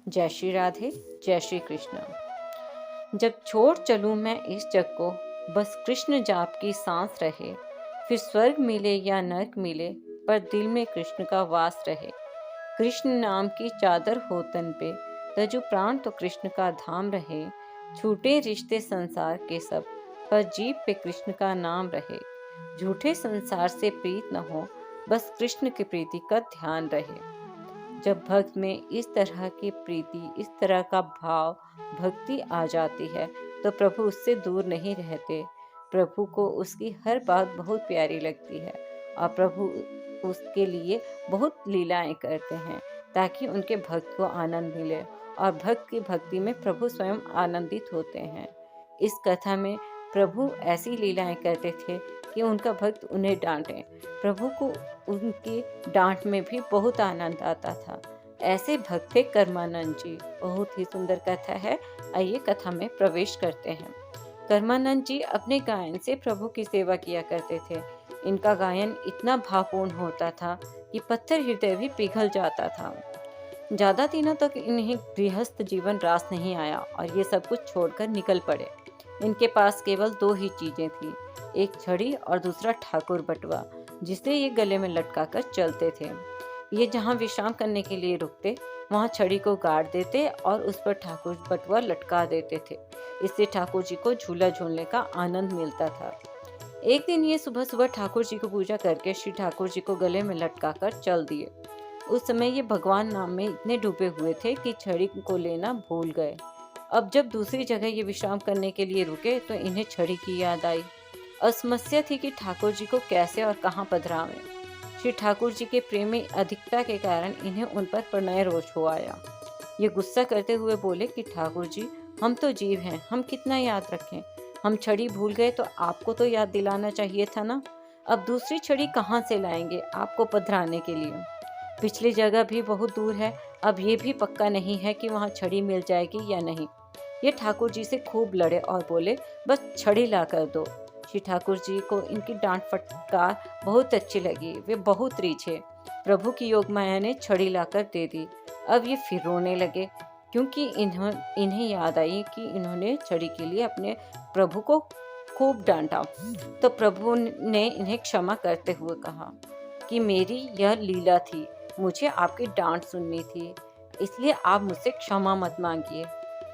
जय श्री राधे, जय श्री कृष्ण। जब छोड़ चलूं मैं इस जग को, बस कृष्ण जाप की सांस रहे। फिर स्वर्ग मिले या नर्क मिले, पर दिल में कृष्ण का वास रहे। कृष्ण नाम की चादर हो तन पे, तजु प्राण तो कृष्ण का धाम रहे। छूटे रिश्ते संसार के सब, पर जीभ पे कृष्ण का नाम रहे। झूठे संसार से प्रीत न हो, बस कृष्ण की प्रीति का ध्यान रहे। जब भक्त में इस तरह की प्रीति, इस तरह का भाव, भक्ति आ जाती है, तो प्रभु उससे दूर नहीं रहते। प्रभु को उसकी हर बात बहुत प्यारी लगती है और प्रभु उसके लिए बहुत लीलाएं करते हैं, ताकि उनके भक्त को आनंद मिले। और भक्त की भक्ति में प्रभु स्वयं आनंदित होते हैं। इस कथा में प्रभु ऐसी लीलाएं करते थे कि उनका भक्त उन्हें डांटे। प्रभु को उनकी डांट में भी बहुत आनंद आता था। ऐसे भक्त थे कर्मानंद जी। बहुत ही सुंदर कथा है, आइए कथा में प्रवेश करते हैं। कर्मानंद जी अपने गायन से प्रभु की सेवा किया करते थे। इनका गायन इतना भावपूर्ण होता था कि पत्थर हृदय भी पिघल जाता था। ज्यादा दिनों तक इन्हें गृहस्थ जीवन रास नहीं आया और ये सब कुछ छोड़कर निकल पड़े। इनके पास केवल दो ही चीजें थी, एक छड़ी और दूसरा ठाकुर बटुआ, जिसे ये गले में लटका कर चलते थे। ये जहाँ विश्राम करने के लिए रुकते, वहाँ छड़ी को गाड़ देते और उस पर ठाकुर बटुआ लटका देते थे। इससे ठाकुर जी को झूला झूलने का आनंद मिलता था। एक दिन ये सुबह सुबह ठाकुर जी को पूजा करके श्री ठाकुर जी को गले में लटका कर चल दिए। उस समय ये भगवान नाम में इतने डूबे हुए थे कि छड़ी को लेना भूल गए। अब जब दूसरी जगह ये विश्राम करने के लिए रुके, तो इन्हें छड़ी की याद आई। समस्या थी कि ठाकुर जी को कैसे और कहाँ पधरावें। श्री ठाकुर जी के प्रेम में अधिकता के कारण इन्हें उन पर प्रणय रोष हो आया। ये गुस्सा करते हुए बोले कि ठाकुर जी, हम तो जीव हैं, हम कितना याद रखें। हम छड़ी भूल गए तो आपको तो याद दिलाना चाहिए था ना। अब दूसरी छड़ी कहाँ से लाएंगे आपको पधराने के लिए। पिछली जगह भी बहुत दूर है, अब ये भी पक्का नहीं है कि वहाँ छड़ी मिल जाएगी या नहीं। ये ठाकुर जी से खूब लड़े और बोले, बस छड़ी ला कर दो। श्री ठाकुर जी को इनकी डांट फटकार बहुत अच्छी लगी। वे बहुत रीझे। प्रभु की योग माया ने छड़ी लाकर दे दी। अब ये फिर रोने लगे, क्योंकि इन्हें याद आई कि इन्होंने छड़ी के लिए अपने प्रभु को खूब डांटा। तो प्रभु ने इन्हें क्षमा करते हुए कहा कि मेरी यह लीला थी, मुझे आपकी डांट सुननी थी, इसलिए आप मुझसे क्षमा मत मांगिए।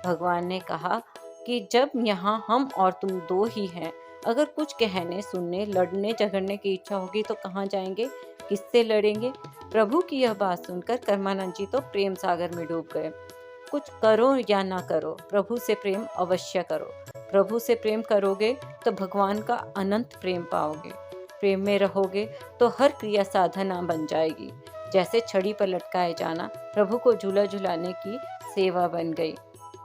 भगवान ने कहा कि जब यहाँ हम और तुम दो ही हैं, अगर कुछ कहने, सुनने, लड़ने झगड़ने की इच्छा होगी तो कहाँ जाएंगे, किससे लड़ेंगे। प्रभु की यह बात सुनकर कर्मानंद जी तो प्रेम सागर में डूब गए। कुछ करो या ना करो, प्रभु से प्रेम अवश्य करो। प्रभु से प्रेम करोगे तो भगवान का अनंत प्रेम पाओगे। प्रेम में रहोगे तो हर क्रिया साधना बन जाएगी। जैसे छड़ी पर लटकाए जाना प्रभु को झूला झुलाने की सेवा बन गई।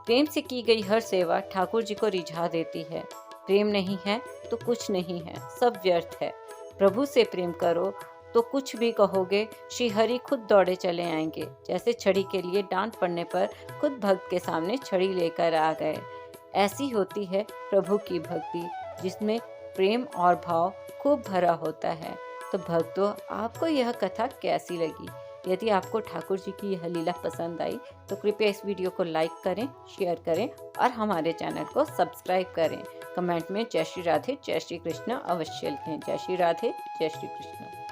प्रेम से की गई हर सेवा ठाकुर जी को रिझा देती है। प्रेम नहीं है तो कुछ नहीं है, सब व्यर्थ है। प्रभु से प्रेम करो तो कुछ भी कहोगे, श्री हरि खुद दौड़े चले आएंगे। जैसे छड़ी के लिए डांट पड़ने पर खुद भक्त के सामने छड़ी लेकर आ गए। ऐसी होती है प्रभु की भक्ति, जिसमें प्रेम और भाव खूब भरा होता है। तो भक्तों, आपको यह कथा कैसी लगी? यदि आपको ठाकुर जी की यह लीला पसंद आई तो कृपया इस वीडियो को लाइक करें, शेयर करें और हमारे चैनल को सब्सक्राइब करें। कमेंट में जय श्री राधे, जय श्री कृष्ण अवश्य लिखें। जय श्री राधे, जय श्री कृष्ण।